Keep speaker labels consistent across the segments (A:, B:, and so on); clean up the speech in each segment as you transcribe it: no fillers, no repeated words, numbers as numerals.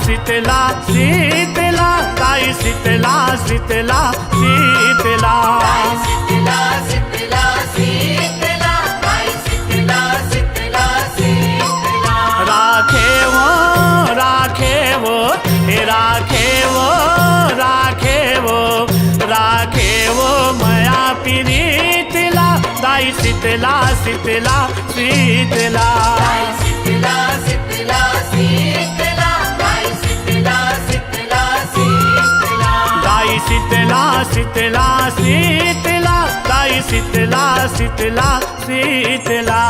A: शीतला शीतला ताई शीतला शीतला शीतला
B: शीतला शीतला शीतला ताई शीतला शीतला शीतला
A: राखे वो राखे वो हे राखे वो राखे वो राखे वो मया प्रीतला ताई शीतला शीतला शीतला
B: शीतला शीतला शीतला ताई शीतला शीतला शीतला
A: ताई शीतला शीतला शीतला ताई शीतला शीतला शीतला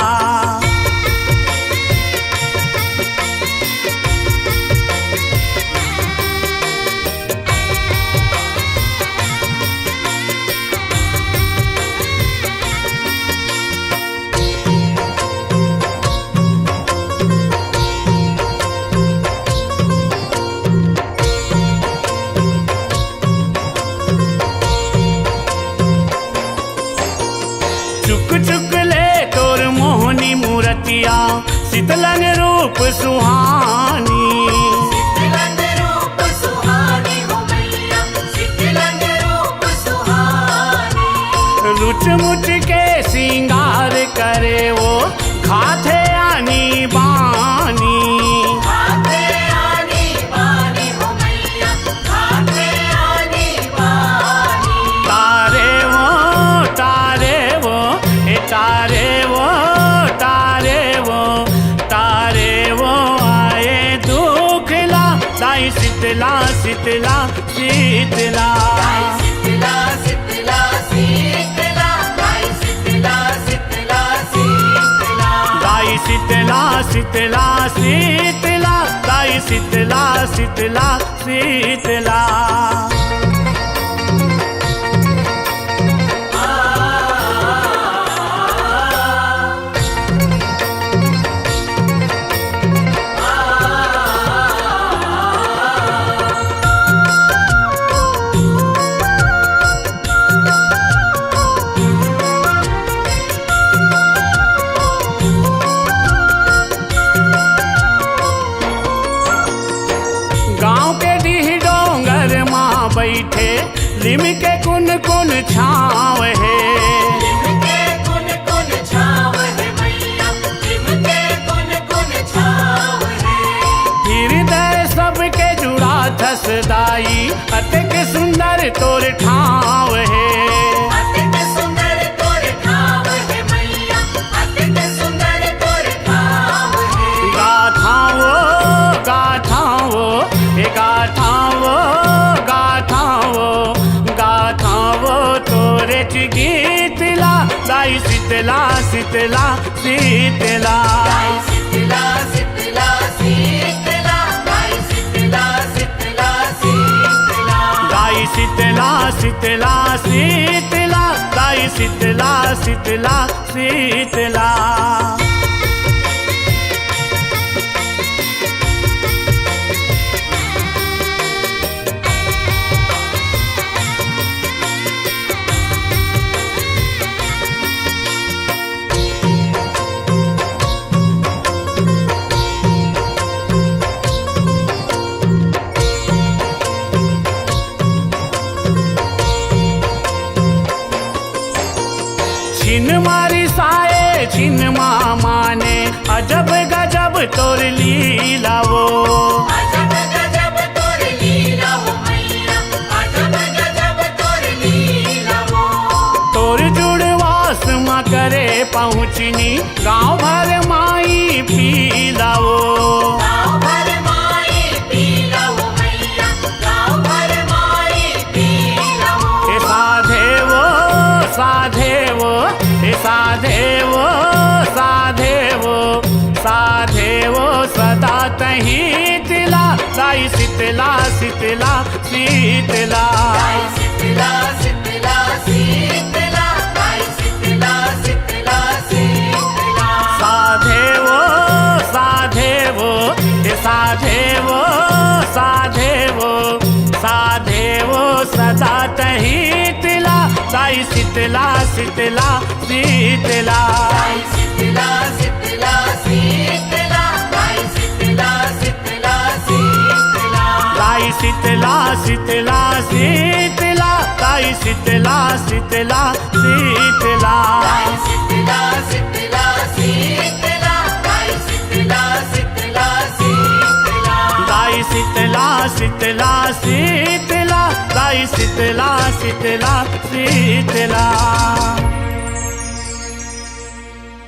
A: चुक चुक ले तोर मोहनी मूर्तिया शीतलन रूप सुहानी
B: शीतलन रूप सुहानी हो मैया शीतलन रूप सुहानी
A: रुच मुच के श्रृंगार करे वो खाथे आनी बानी
B: खाते आनी बानी हो मैया खाते आनी बानी
A: तारे वो तारे वो हे तारे वो तारे वो तारे वो आए दुखला ताई शीतला शीतला शीतला
B: शीतला शीतला शीतला ताई शीतला शीतला शीतला
A: ताई शीतला शीतला शीतला ताई शीतला शीतला शीतला गांव के डीह डोंगर माँ बैठे लिम के कुन कुन छाव है
B: लिमके कुन कुन छाव है मैया लिमके कुन कुन छाव है
A: हृदय सबके जुड़ा धस दाई अतिक सुंदर तोर ठाव है
B: अतिक सुंदर तोर ठाव है मैया अतिक सुंदर तोर ठाव है
A: गाथाओ गाथाओ हे गाथाओ गाथाओ गाथाओ तोरे गीतला दाई शीतला शीतला शीतला
B: शीतला शीतला शीतला ताई शीतला शीतला शीतला
A: दाई शीतला शीतला शीतला दाई शीतला शीतला शीतला छिन मारी साए छिन माने अजब गजब तोर लीला वो
B: अजब गजब तोर लीला हो मैया अजब गजब तोर लीला हो
A: तोर जुड़वास माँ करे पहुँचनी गाँव भर माई पीला वो
B: गाँव भर माई पीला हो मैया गाँव भर माई पीला हो
A: हे साधे वो साधे वो हे साधे वो साधे वो साधे वो सदा तही तिला दाई शीतला शीतला शीतला
B: शीतला शीतला शीतला ताई शीतला शीतला शीतला
A: साधे वो साधे वो हे साधे वो साधे वो साधे वो सदा तही तिला दाई शीतला शीतला शीतला
B: शीतला शीतला शीतला ताई शीतला शीतला शीतला
A: शीतला शीतला शीतला ताई शीतला शीतला शीतला
B: ताई शीतला शीतला शीतला ताई शीतला शीतला शीतला
A: ताई शीतला शीतला शीतला ताई शीतला शीतला शीतला